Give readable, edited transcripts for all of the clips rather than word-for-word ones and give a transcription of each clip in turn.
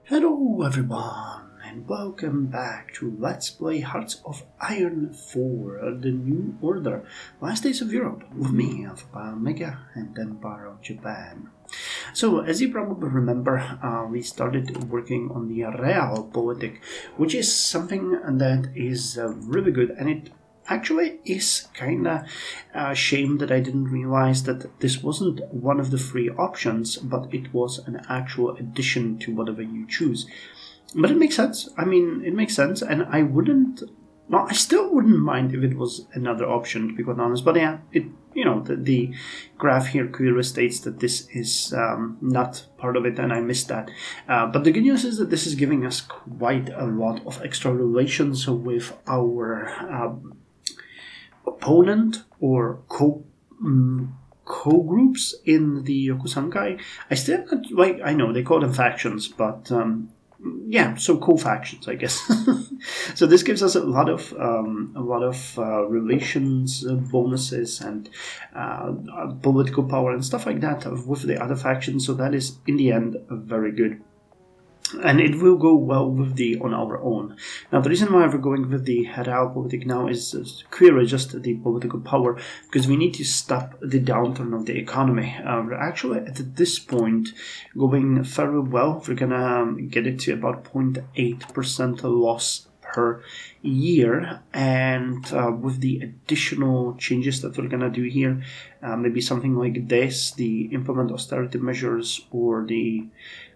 Hello everyone, and welcome back to Let's Play Hearts of Iron 4, The New Order, Last Days of Europe, with me, Alpha Mega, and Empire of Japan. So, as you probably remember, we started working on the Realpolitik, which is something that is really good, and it actually is kinda a shame that I didn't realize that this wasn't one of the free options, but it was an actual addition to whatever you choose. But it makes sense. I mean, it makes sense, and I still wouldn't mind if it was another option, to be quite honest. But yeah, the graph here clearly states that this is not part of it, and I missed that. But the good news is that this is giving us quite a lot of extra relations with our opponent or co-groups in the Yokusankai. I still I know they call them factions, but so co-factions, I guess. So this gives us a lot of relations, bonuses, and political power and stuff like that with the other factions. So that is in the end very good. And it will go well with the on our own. Now, the reason why we're going with the Realpolitik now is clearly just the political power, because we need to stop the downturn of the economy. We're actually at this point going fairly well. We're gonna get it to about 0.8% loss per year, and with the additional changes that we're gonna do here, maybe something like this, the implement austerity measures, or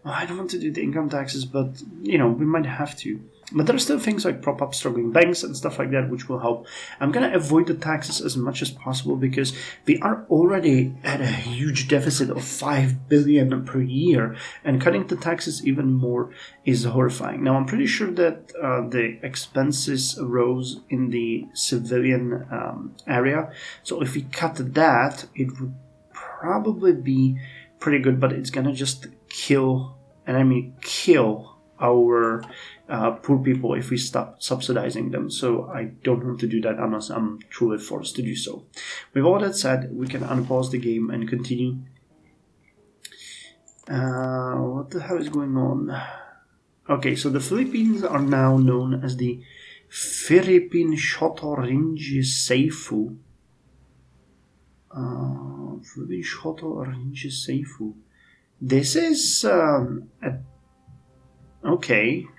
I don't want to do the income taxes, but we might have to. But there are still things like prop up struggling banks and stuff like that, which will help. I'm gonna avoid the taxes as much as possible because we are already at a huge deficit of 5 billion per year, and cutting the taxes even more is horrifying. Now, I'm pretty sure that the expenses rose in the civilian area, so if we cut that, it would probably be pretty good, but it's gonna just kill our poor people if we stop subsidizing them. So I don't want to do that unless I'm truly forced to do so. With all that said, we can unpause the game and continue. What the hell is going on? Okay, so the Philippines are now known as the Philippine Shotorinji Seifu. Philippine Shotorinji Seifu. This is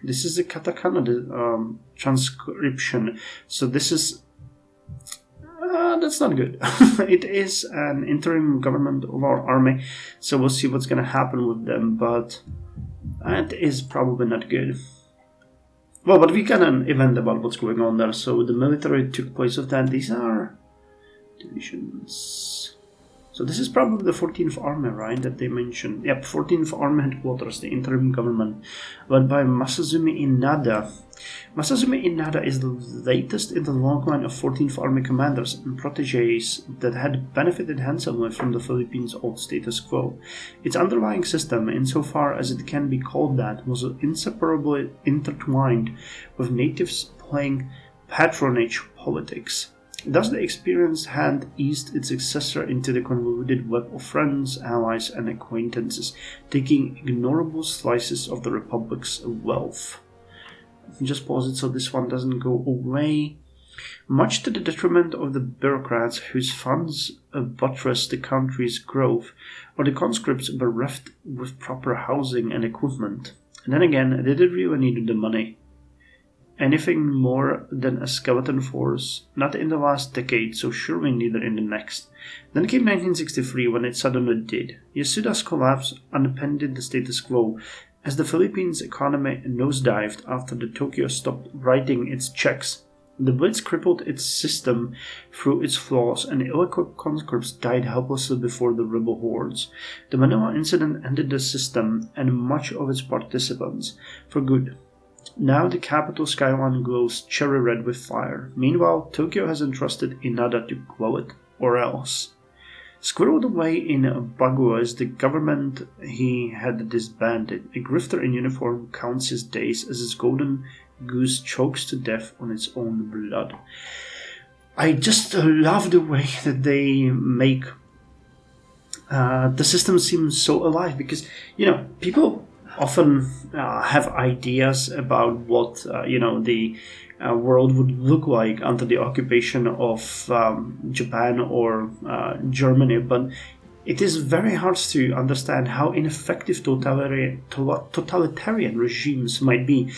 this is the katakana transcription. So this is that's not good. It is an interim government of our army, so we'll see what's going to happen with them, but that is probably not good. Well, but we got an event about what's going on there, so the military took place of that. These are divisions. So this is probably the 14th Army, right, that they mentioned. Yep, 14th Army Headquarters, the interim government, led by Masazumi Inada. Masazumi Inada is the latest in the long line of 14th Army commanders and protégés that had benefited handsomely from the Philippines' old status quo. Its underlying system, insofar as it can be called that, was inseparably intertwined with natives playing patronage politics. Thus, the experienced hand eased its successor into the convoluted web of friends, allies, and acquaintances, taking ignorable slices of the Republic's wealth. Just pause it so this one doesn't go away. Much to the detriment of the bureaucrats whose funds buttressed the country's growth, or the conscripts bereft with proper housing and equipment. And then again, they did really need the money. Anything more than a skeleton force, not in the last decade, so surely neither in the next. Then came 1963, when it suddenly did. Yasuda's collapse upended the status quo, as the Philippines' economy nosedived after the Tokyo stopped writing its checks. The Blitz crippled its system through its flaws, and ill-equipped conscripts died helplessly before the rebel hordes. The Manila incident ended the system and much of its participants, for good. Now the capital skyline glows cherry red with fire. Meanwhile, Tokyo has entrusted Inada to quell it, or else. Squirreled away in Baguas, the government he had disbanded. A grifter in uniform counts his days as his golden goose chokes to death on its own blood. I just love the way that they make the system seem so alive, because, people often have ideas about what the world would look like under the occupation of Japan or Germany, but it is very hard to understand how ineffective totalitarian regimes might be.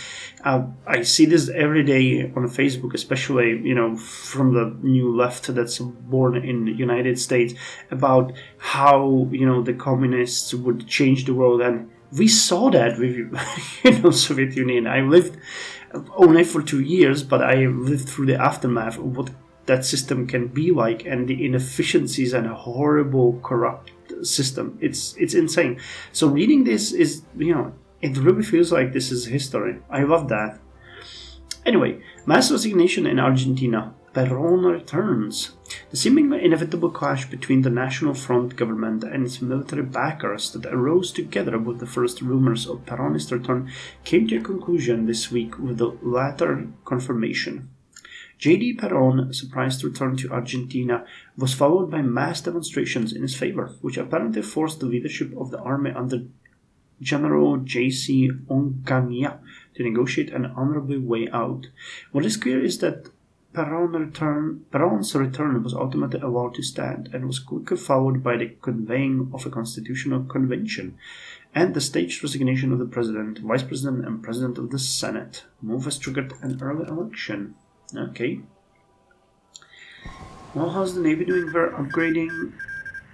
I see this every day on Facebook, especially from the new left that's born in the United States, about how the communists would change the world, and we saw that with Soviet Union. I lived only for 2 years, but I lived through the aftermath of what that system can be like, and the inefficiencies and a horrible, corrupt system. It's insane. So reading this is, it really feels like this is history. I love that. Anyway, mass resignation in Argentina. Perón returns. The seemingly inevitable clash between the National Front government and its military backers that arose together with the first rumors of Peronist return came to a conclusion this week with the latter confirmation. J.D. Perón, surprised return to Argentina, was followed by mass demonstrations in his favor, which apparently forced the leadership of the army under General J.C. Onganía to negotiate an honorable way out. What is clear is that Perón's return was ultimately allowed to stand, and was quickly followed by the convening of a constitutional convention and the staged resignation of the president, vice president, and president of the Senate. Move has triggered an early election. Okay. Well, how's the Navy doing? We're upgrading.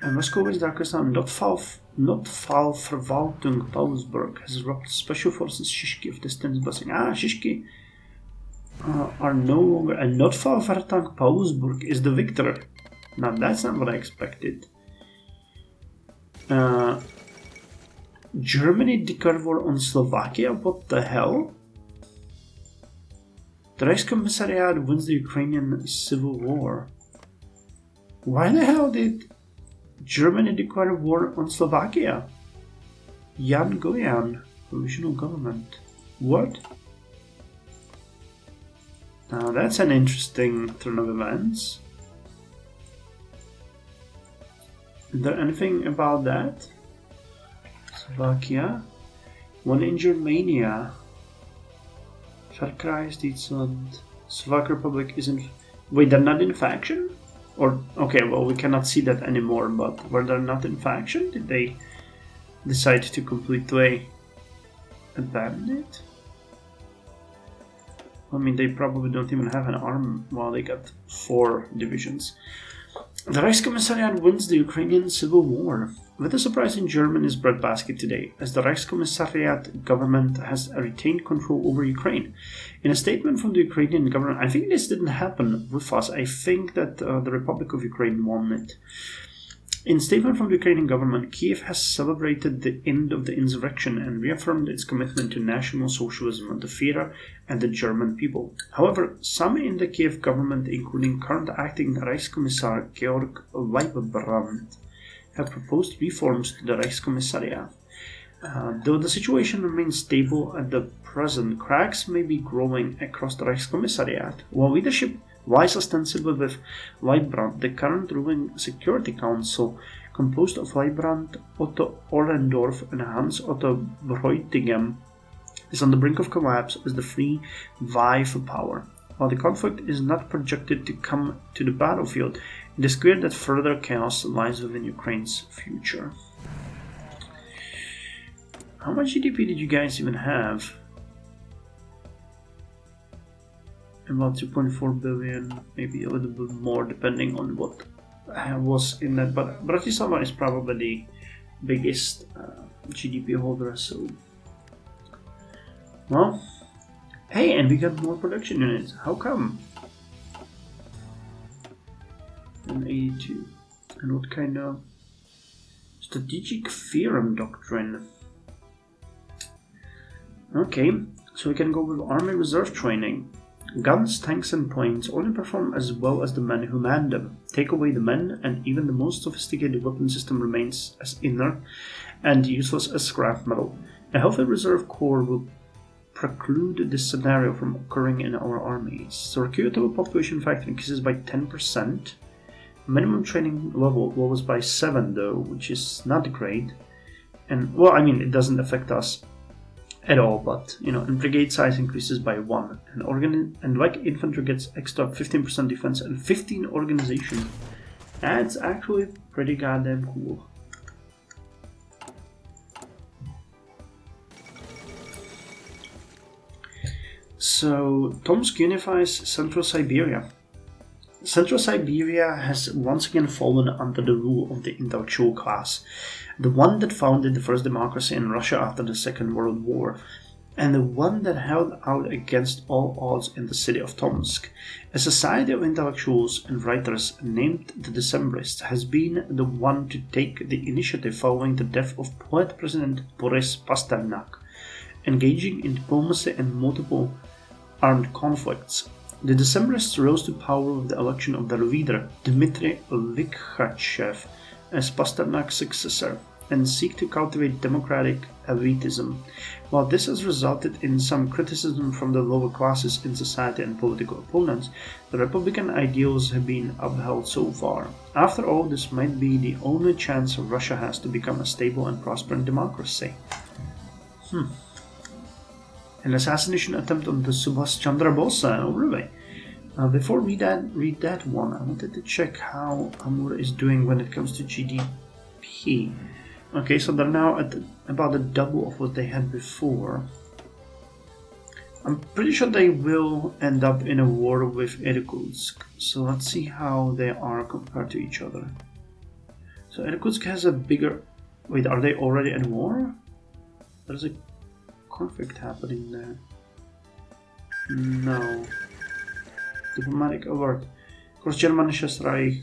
Moscow is Darkistan. Notfallverwaltung Paulsburg has dropped Special Forces Shishki of distance busing. Shishki are no longer. And Notfallverwaltung Paulsburg is the victor. Now that's not what I expected. Germany declared war on Slovakia? What the hell? The Reichskommissariat wins the Ukrainian civil war. Why the hell did Germany declare war on Slovakia? Jan Goyan, provisional government. What? Now that's an interesting turn of events. Is there anything about that? Slovakia. One in Germania. Verkreis, Deutschland. Slovak Republic isn't. Wait, they're not in faction? Or, okay, well, we cannot see that anymore, but were they not in faction? Did they decide to completely abandon it? I mean, they probably don't even have an arm. Well, they got 4 divisions. The Reichskommissariat wins the Ukrainian civil war. With a surprise in Germany's breadbasket today, as the Reichskommissariat government has retained control over Ukraine. In a statement from the Ukrainian government, I think this didn't happen with us. I think that the Republic of Ukraine won it. In a statement from the Ukrainian government, Kiev has celebrated the end of the insurrection and reaffirmed its commitment to National Socialism of the Führer and the German people. However, some in the Kiev government, including current acting Reichskommissar Georg Leibbrandt, have proposed reforms to the Reichskommissariat. Though the situation remains stable at the present, cracks may be growing across the Reichskommissariat. While leadership lies ostensibly with Leibbrandt, the current ruling Security Council, composed of Leibbrandt, Otto Ollendorf, and Hans Otto Bräutigam, is on the brink of collapse as the three vie for power. While the conflict is not projected to come to the battlefield, it is clear that further chaos lies within Ukraine's future. How much GDP did you guys even have? About 2.4 billion, maybe a little bit more depending on what was in that. But Bratislava is probably the biggest GDP holder, so... Well, hey, and we got more production units. How come? And 82. And what kind of strategic theorem doctrine? Okay, so we can go with Army Reserve training. Guns, tanks, and planes only perform as well as the men who man them. Take away the men, and even the most sophisticated weapon system remains as inert and useless as scrap metal. A healthy reserve corps will preclude this scenario from occurring in our armies. The recruitable population factor increases by 10%. Minimum training level lowers by 7 though, which is not great. And, well, I mean, it doesn't affect us. at all, but and brigade size increases by 1, and like infantry gets extra 15% defense and 15 organization. That's actually pretty goddamn cool. So Tomsk unifies Central Siberia. Central Siberia has once again fallen under the rule of the intellectual class, the one that founded the first democracy in Russia after the Second World War, and the one that held out against all odds in the city of Tomsk. A society of intellectuals and writers named the Decembrists has been the one to take the initiative following the death of poet-president Boris Pasternak, engaging in diplomacy and multiple armed conflicts. The Decembrists rose to power with the election of their leader, Dmitry Likhachev, as Pasternak's successor, and seek to cultivate democratic elitism. While this has resulted in some criticism from the lower classes in society and political opponents, the Republican ideals have been upheld so far. After all, this might be the only chance Russia has to become a stable and prospering democracy. An assassination attempt on the Subhas Chandra Bose. Oh, really? Before we read that one, I wanted to check how Amur is doing when it comes to GDP. Okay, so they're now at about the double of what they had before. I'm pretty sure they will end up in a war with Irkutsk. So let's see how they are compared to each other. So Irkutsk has a bigger... Wait, are they already at war? There's a conflict happening there. No. Diplomatic alert. Of course, Germanisches Reich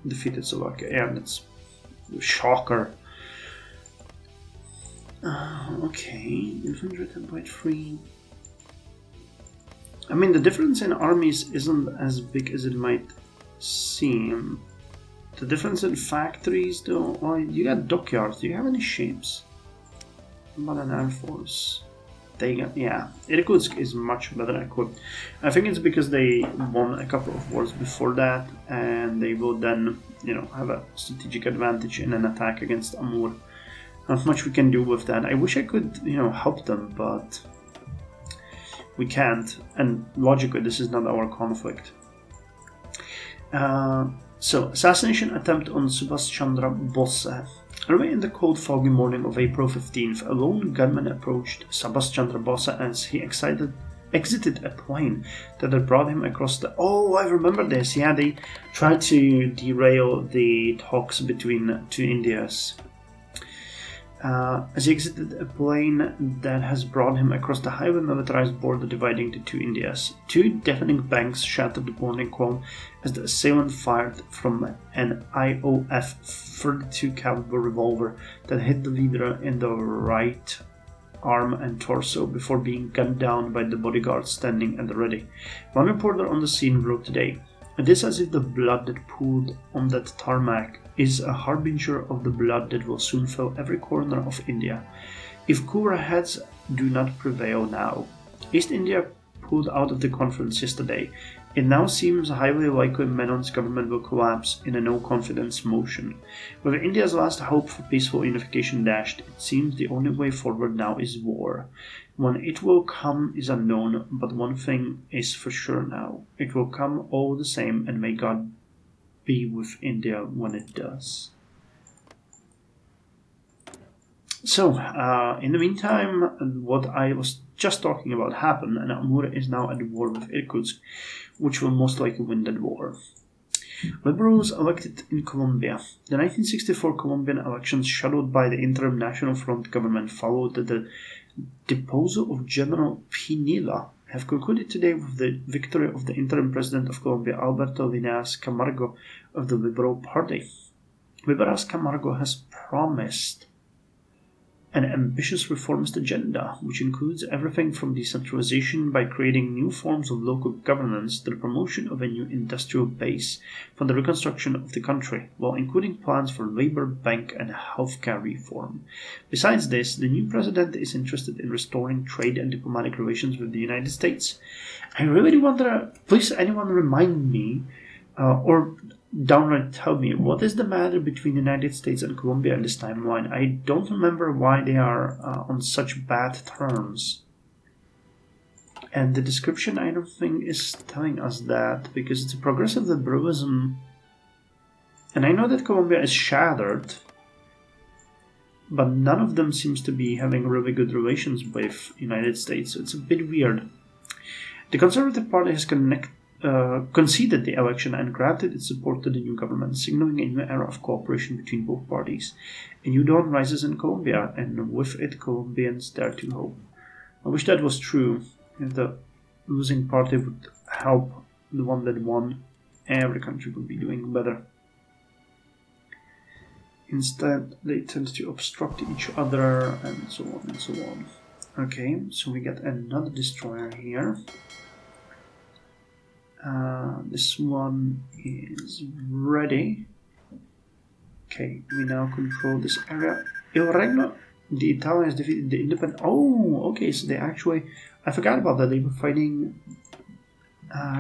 defeated Slovakia. Yeah, that's a shocker. Okay, infantry template 3. I mean, the difference in armies isn't as big as it might seem. The difference in factories, though, well, you got dockyards. Do you have any ships? What about an air force? Irkutsk is much better equipped. I think it's because they won a couple of wars before that, and they will then, have a strategic advantage in an attack against Amur. Not much we can do with that. I wish I could, help them, but we can't. And logically, this is not our conflict. So, assassination attempt on Subhas Chandra Bose. Early in the cold, foggy morning of April 15th, a lone gunman approached Subhas Chandra Bose as he exited a plane that had brought him across the... Oh, I remember this. Yeah, they tried to derail the talks between two Indias. As he exited a plane that has brought him across the highly militarized border dividing the two Indias. Two deafening bangs shattered the morning calm as the assailant fired from an IOF-32 caliber revolver that hit the leader in the right arm and torso before being gunned down by the bodyguards standing at the ready. One reporter on the scene wrote today, "It is as if the blood that pooled on that tarmac is a harbinger of the blood that will soon fill every corner of India. If cooler heads do not prevail now." East India pulled out of the conference yesterday. It now seems highly likely Menon's government will collapse in a no-confidence motion. With India's last hope for peaceful unification dashed, it seems the only way forward now is war. When it will come is unknown, but one thing is for sure now. It will come all the same, and may God be with India when it does. So, in the meantime, what I was just talking about happened, and Amur is now at war with Irkutsk, which will most likely win that war. Liberals elected in Colombia. The 1964 Colombian elections, shadowed by the interim National Front government, followed the deposal of General Pinilla, have concluded today with the victory of the interim president of Colombia, Alberto Lineas Camargo of the Liberal Party. Lineas Camargo has promised an ambitious reformist agenda, which includes everything from decentralization by creating new forms of local governance to the promotion of a new industrial base for the reconstruction of the country, while including plans for labor, bank, and healthcare reform. Besides this, the new president is interested in restoring trade and diplomatic relations with the United States. I really wonder, please anyone remind me, or downright tell me, what is the matter between the United States and Colombia in this timeline? I don't remember why they are on such bad terms. And the description, I don't think, is telling us that, because it's a progressive liberalism. And I know that Colombia is shattered, but none of them seems to be having really good relations with the United States, so it's a bit weird. The Conservative Party has conceded the election and granted its support to the new government, signaling a new era of cooperation between both parties. A new dawn rises in Colombia, and with it Colombians dare to hope. I wish that was true. If the losing party would help the one that won, every country would be doing better. Instead, they tend to obstruct each other, and so on and so on. Okay, so we get another destroyer here. This one is ready. Okay, we now control this area. Il Regno, the Italians defeated the independent. Oh, okay, so they actually. I forgot about that. They were fighting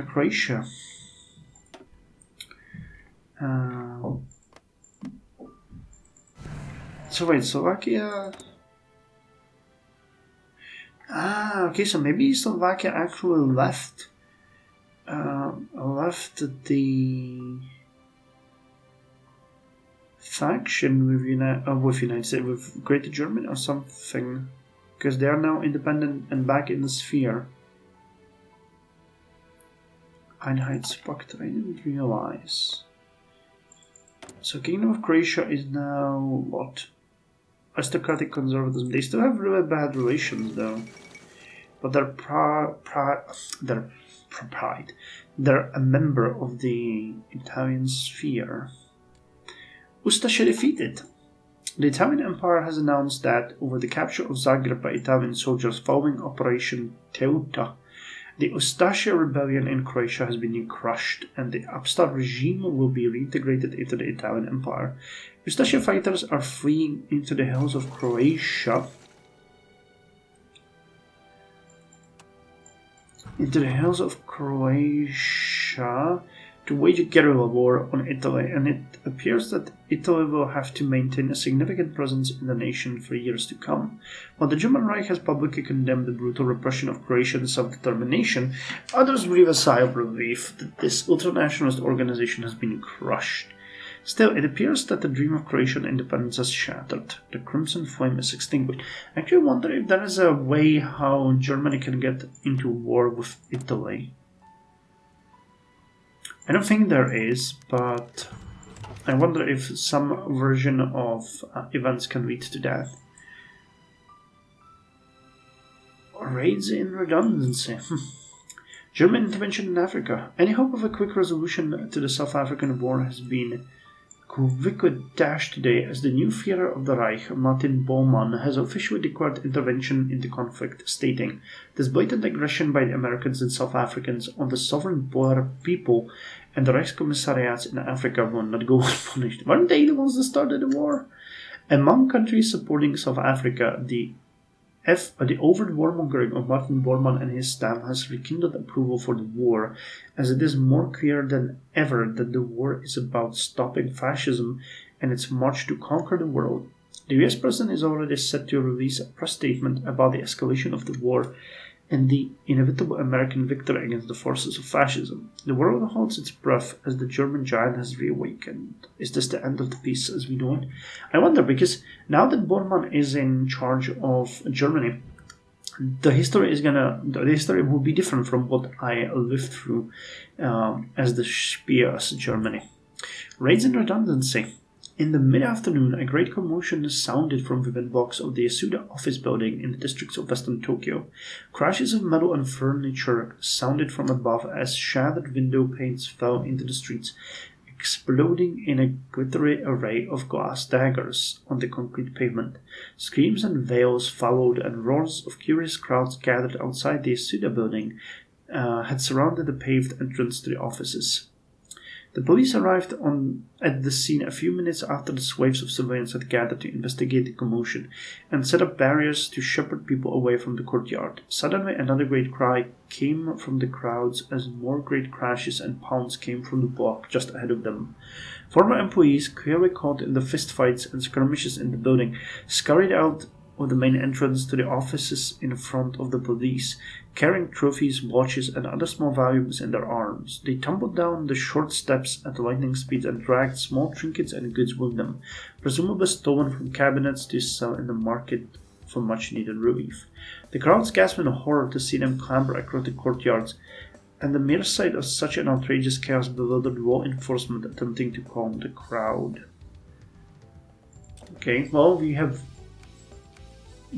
Croatia. So wait, Slovakia. Okay, so maybe Slovakia actually left the faction with United States, with Greater Germany or something, because they are now independent and back in the sphere. Einheitspact, I didn't realize. So Kingdom of Croatia is now what? Aristocratic conservatism. They still have really bad relations though, but they're they're a member of the Italian sphere. Ustascia defeated. The Italian Empire has announced that over the capture of Zagreb by Italian soldiers following Operation Teuta, the Ustascia rebellion in Croatia has been crushed, and the upstart regime will be reintegrated into the Italian Empire. Ustascia fighters are fleeing into the hills of Croatia. To wage a guerrilla war on Italy, and it appears that Italy will have to maintain a significant presence in the nation for years to come. While the German Reich has publicly condemned the brutal repression of Croatian self-determination, others breathe a sigh of relief that this ultranationalist organization has been crushed. Still, it appears that the dream of Croatian independence has shattered. The crimson flame is extinguished. I actually wonder if there is a way how Germany can get into war with Italy. I don't think there is, but I wonder if some version of events can lead to that. Raids in redundancy. German intervention in Africa. Any hope of a quick resolution to the South African war has been quickly dashed today as the new Führer of the Reich, Martin Bormann, has officially declared intervention in the conflict, stating, "This blatant aggression by the Americans and South Africans on the sovereign Boer people and the Reichskommissariats in Africa will not go unpunished." Weren't they the ones that started the war? Among countries supporting South Africa, the overt warmongering of Martin Bormann and his staff has rekindled approval for the war, as it is more clear than ever that the war is about stopping fascism and its march to conquer the world. The US President is already set to release a press statement about the escalation of the war and the inevitable American victory against the forces of fascism. The world holds its breath as the German giant has reawakened. Is this the end of the peace as we know it? I wonder, because now that Bormann is in charge of Germany, the history will be different from what I lived through as the Spears Germany. Raids and redundancy. In the mid-afternoon, a great commotion sounded from within blocks of the Yasuda office building in the districts of western Tokyo. Crashes of metal and furniture sounded from above as shattered window panes fell into the streets, exploding in a glittery array of glass daggers on the concrete pavement. Screams and wails followed, and roars of curious crowds gathered outside the Yasuda building had surrounded the paved entrance to the offices. The police arrived at the scene a few minutes after the swathes of civilians had gathered to investigate the commotion and set up barriers to shepherd people away from the courtyard. Suddenly, another great cry came from the crowds as more great crashes and pounds came from the block just ahead of them. Former employees, clearly caught in the fistfights and skirmishes in the building, scurried out of the main entrance to the offices in front of the police, carrying trophies, watches, and other small valuables in their arms. They tumbled down the short steps at lightning speed and dragged small trinkets and goods with them, presumably stolen from cabinets to sell in the market for much-needed relief. The crowds gasped in horror to see them clamber across the courtyards, and the mere sight of such an outrageous chaos bewildered law enforcement attempting to calm the crowd. Okay, well, we have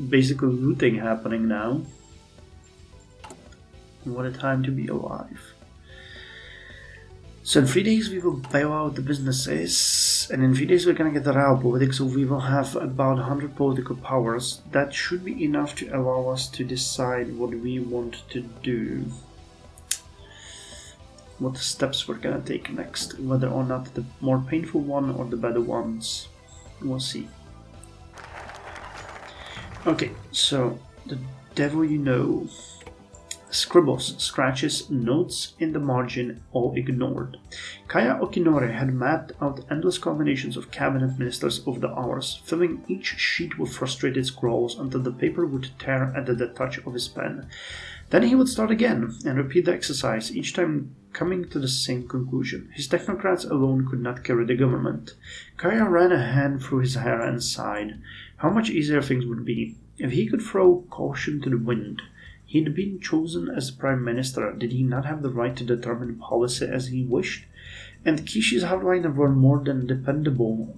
basically looting happening now. What a time to be alive. So in 3 days we will bail out the businesses, and in 3 days we're gonna get the real politics, so we will have about 100 political powers. That should be enough to allow us to decide what we want to do. What steps we're gonna take next, whether or not the more painful one or the better ones. We'll see. Okay, so the devil you know. Scribbles, scratches, notes in the margin, all ignored. Kaya Okinori had mapped out endless combinations of cabinet ministers over the hours, filling each sheet with frustrated scrawls until the paper would tear at the touch of his pen. Then he would start again and repeat the exercise, each time coming to the same conclusion. His technocrats alone could not carry the government. Kaya ran a hand through his hair and sighed. How much easier things would be if he could throw caution to the wind. He'd been chosen as Prime Minister. Did he not have the right to determine policy as he wished? And Kishi's hardliners were more than dependable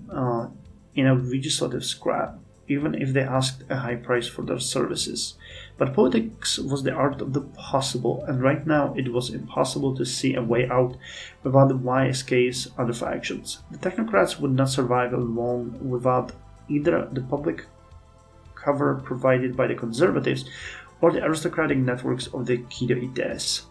in a legislative scrap, even if they asked a high price for their services. But politics was the art of the possible, and right now it was impossible to see a way out without the YSK's other factions. The technocrats would not survive long without either the public cover provided by the conservatives or the aristocratic networks of the Kido-ites.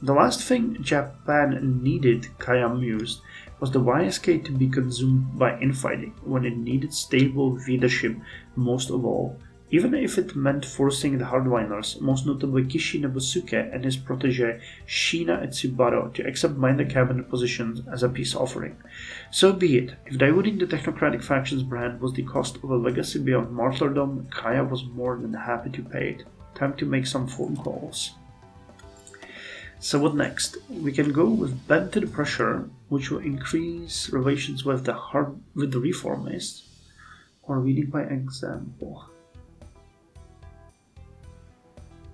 The last thing Japan needed, Kaya mused, was the YSK to be consumed by infighting when it needed stable leadership most of all, even if it meant forcing the hardliners, most notably Kishi Nobusuke and his protege Shina Etsubaro, to accept minor cabinet positions as a peace offering. So be it. If diluting the technocratic faction's brand was the cost of a legacy beyond martyrdom, Kaya was more than happy to pay it. Time to make some phone calls. So what next? We can go with bend to the pressure, which will increase relations with the reformists, or leading by example.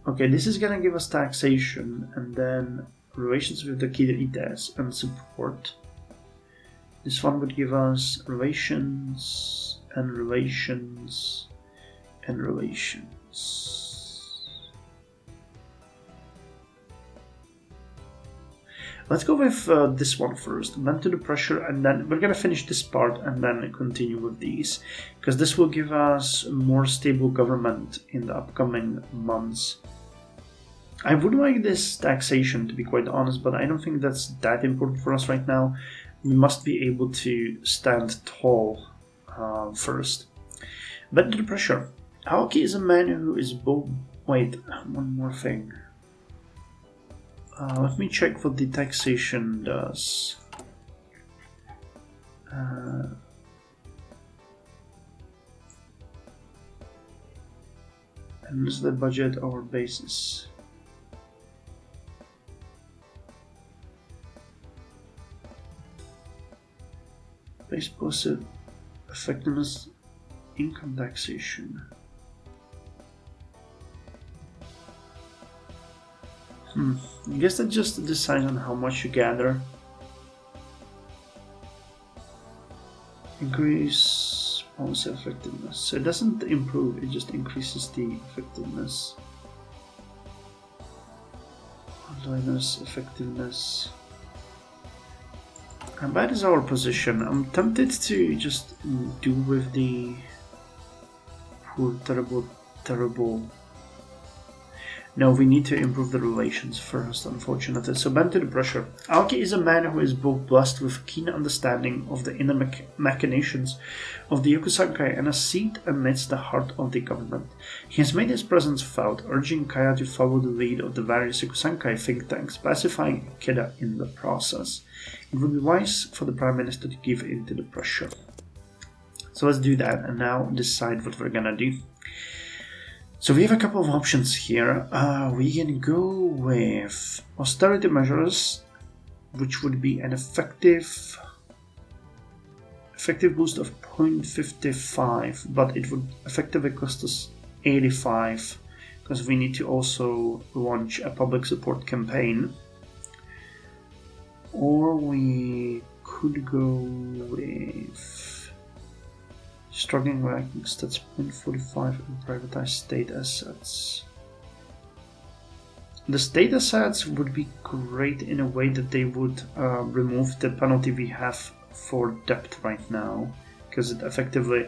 Okay, this is gonna give us taxation, and then relations with the Kido-ites and support. This one would give us relations and relations and relations. Let's go with this one first, bend to the pressure, and then we're gonna finish this part and then continue with these, because this will give us more stable government in the upcoming months. I would like this taxation, to be quite honest, but I don't think that's that important for us right now. We must be able to stand tall first. Bend to the pressure. Aoki is a man who is both... Wait, one more thing. Let me check what the taxation does. And is the budget our basis? Base positive effectiveness income taxation. I guess that just decides on how much you gather. Increase policy effectiveness. So it doesn't improve, it just increases the effectiveness. Hardliners effectiveness. And that is our position. I'm tempted to just do with the poor, terrible. No, we need to improve the relations first, unfortunately. So bend to the pressure. Aoki is a man who is both blessed with keen understanding of the inner machinations of the Yokusankai and a seat amidst the heart of the government. He has made his presence felt, urging Kaya to follow the lead of the various Yokusankai think tanks, pacifying Ikeda in the process. It would be wise for the Prime Minister to give in to the pressure. So let's do that and now decide what we're gonna do. So we have a couple of options here. We can go with austerity measures, which would be an effective boost of 0.55, but it would effectively cost us 85 because we need to also launch a public support campaign. Or we could go with struggling rankings, that's 0.45 in privatized state assets. The state assets would be great in a way that they would remove the penalty we have for debt right now, because it effectively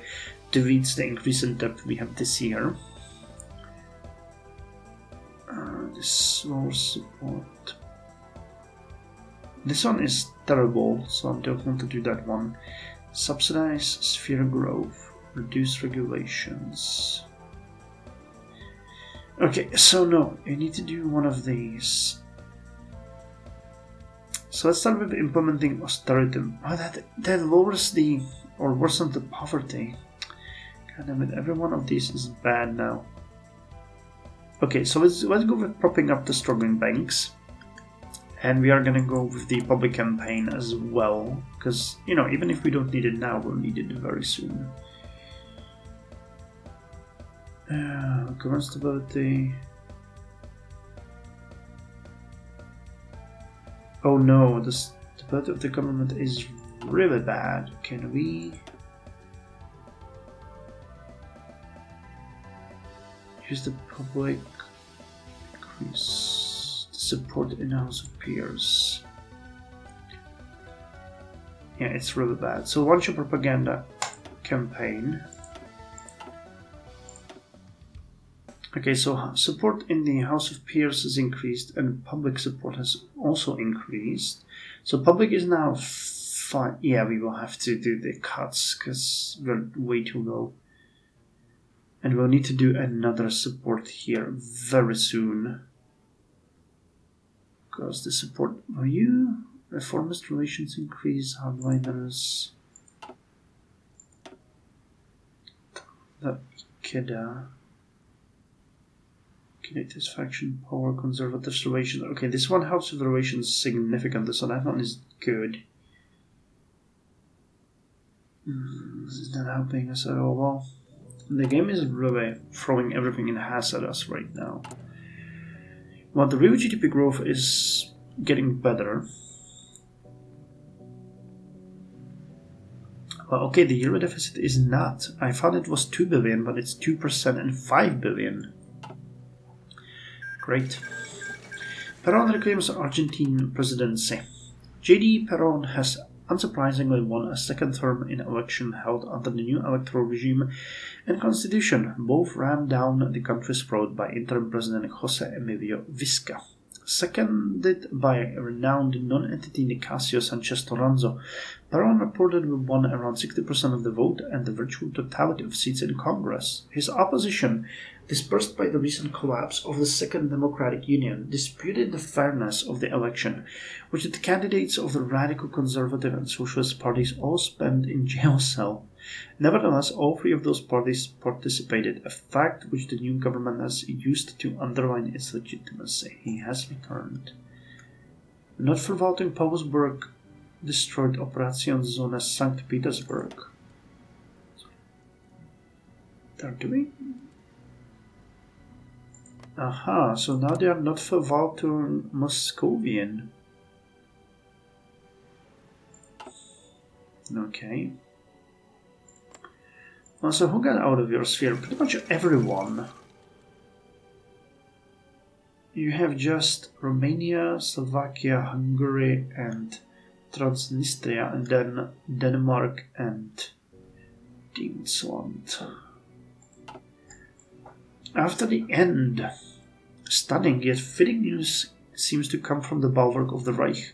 defeats the increase in debt we have this year. This source support. This one is terrible, so I don't want to do that one. Subsidize sphere growth, reduce regulations. Okay, so no, you need to do one of these. So let's start with implementing austerity. Oh, that lowers the, or worsens the poverty. God damn it, every one of these is bad now. Okay, so let's go with propping up the struggling banks. And we are gonna go with the public campaign as well, because, you know, even if we don't need it now, we'll need it very soon. Current stability. Oh no, the stability of the government is really bad. Can we use the public increase? Support in House of Peers. Yeah, it's really bad. So launch a propaganda campaign. Okay, so support in the House of Peers has increased and public support has also increased. So public is now fine. Yeah, we will have to do the cuts because we're way too low. And we'll need to do another support here very soon. Because the support, are you? Reformist relations increase, hardliners. The Ikeda. Kinetis faction, power, conservative relations. Okay, this one helps with relations significantly, so that one is good. This is not helping us at all. Well, the game is really throwing everything it has at us right now. Well, the real GDP growth is getting better. Well, okay, the euro deficit is not. I thought it was 2 billion, but it's 2% and 5 billion. Great. Perón reclaims Argentine presidency. JD Perón has unsurprisingly won a second term in an election held under the new electoral regime and constitution. Both rammed down the country's fraud by interim president José Emilio Vizca. Seconded by renowned non-entity Nicasio Sanchez Toranzo, Perón reportedly won around 60% of the vote and the virtual totality of seats in Congress. His opposition, dispersed by the recent collapse of the Second Democratic Union, disputed the fairness of the election, which the candidates of the radical conservative and socialist parties all spent in jail cell. Nevertheless, all three of those parties participated, a fact which the new government has used to underline its legitimacy. He has returned. Not for voting, Petersburg destroyed Operation Zona St. Petersburg. They're doing? Aha, so now they are not for Walter Moscovian. Okay. Well, so who got out of your sphere? Pretty much everyone. You have just Romania, Slovakia, Hungary, and Transnistria, and then Denmark and Dienstland. After the end Stunning yet fitting news seems to come from the bulwark of the Reich.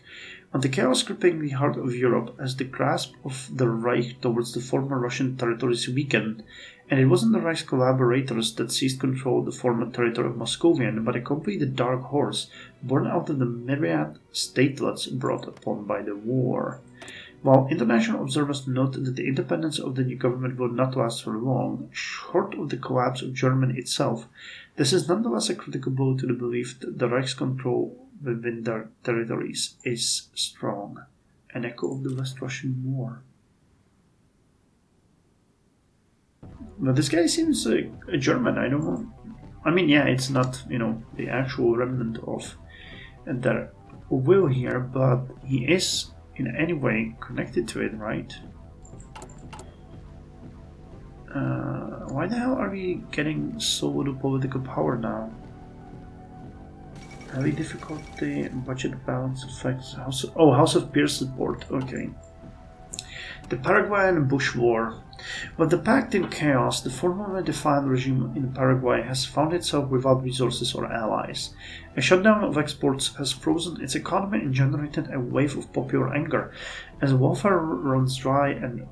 And the chaos gripping the heart of Europe as the grasp of the Reich towards the former Russian territories weakened, and it wasn't the Reich's collaborators that seized control of the former territory of Moscovian, but a completely dark horse born out of the myriad statelets brought upon by the war. While international observers note that the independence of the new government will not last for long, short of the collapse of Germany itself, this is nonetheless a critical blow to the belief that the Reich's control within their territories is strong, an echo of the West Russian War. But this guy seems a German. I don't know. I mean, yeah, it's not, the actual remnant of their will here, but he is in any way connected to it, right? Why the hell are we getting so little political power now? Heavy difficulty, budget balance effects, House of Peers support, okay. The Paraguayan Bush War. With the packed in chaos, the formerly defined regime in Paraguay has found itself without resources or allies. A shutdown of exports has frozen its economy and generated a wave of popular anger, as welfare runs dry and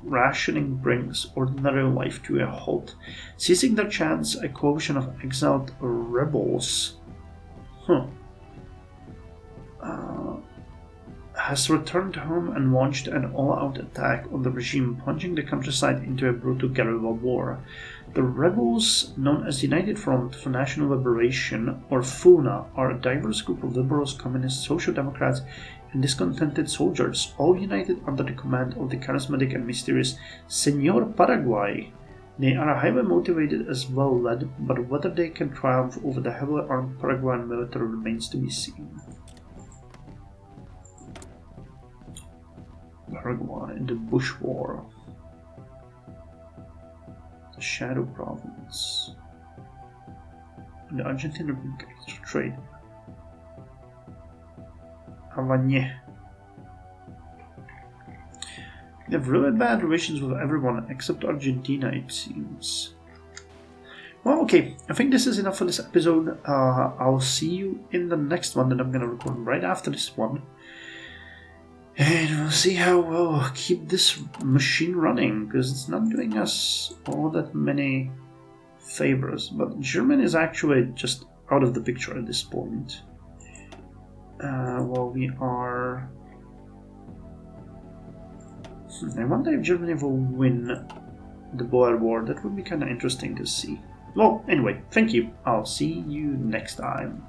rationing brings ordinary life to a halt. Seizing their chance, a coalition of exiled rebels has returned home and launched an all-out attack on the regime, plunging the countryside into a brutal guerrilla war. The rebels, known as United Front for National Liberation, or FUNA, are a diverse group of liberals, communists, social democrats, and discontented soldiers, all united under the command of the charismatic and mysterious Señor Paraguay. They are highly motivated as well led, but whether they can triumph over the heavily armed Paraguayan military remains to be seen. Paraguay in the Bush War. The Shadow Province. The Argentine Republic extra trade. Havana. They have really bad relations with everyone except Argentina, it seems. Well, okay, I think this is enough for this episode. I'll see you in the next one that I'm going to record right after this one. And we'll see how we'll keep this machine running, because it's not doing us all that many favors. But Germany is actually just out of the picture at this point. Well, we are... I wonder if Germany will win the Boer War. That would be kind of interesting to see. Well, anyway, thank you. I'll see you next time.